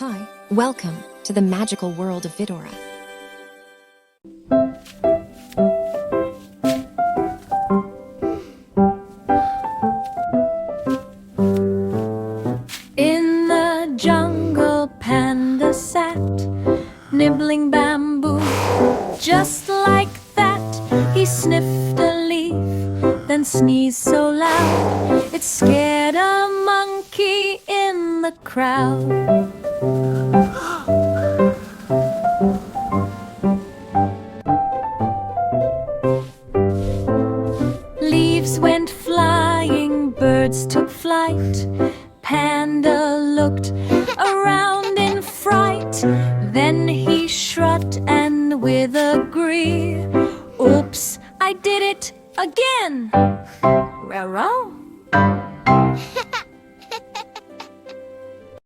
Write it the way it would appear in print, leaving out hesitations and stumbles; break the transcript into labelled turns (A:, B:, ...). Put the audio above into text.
A: Hi, welcome to the magical world of Vidora.
B: In the jungle, Panda sat, nibbling bamboo. Just like that, he sniffed a leaf, then sneezed so loud it scared a monkey in the crowd. Leaves went flying, birds took flight. Panda looked around in fright. Then he shrugged and with a grin, "Oops, I did it again." Well,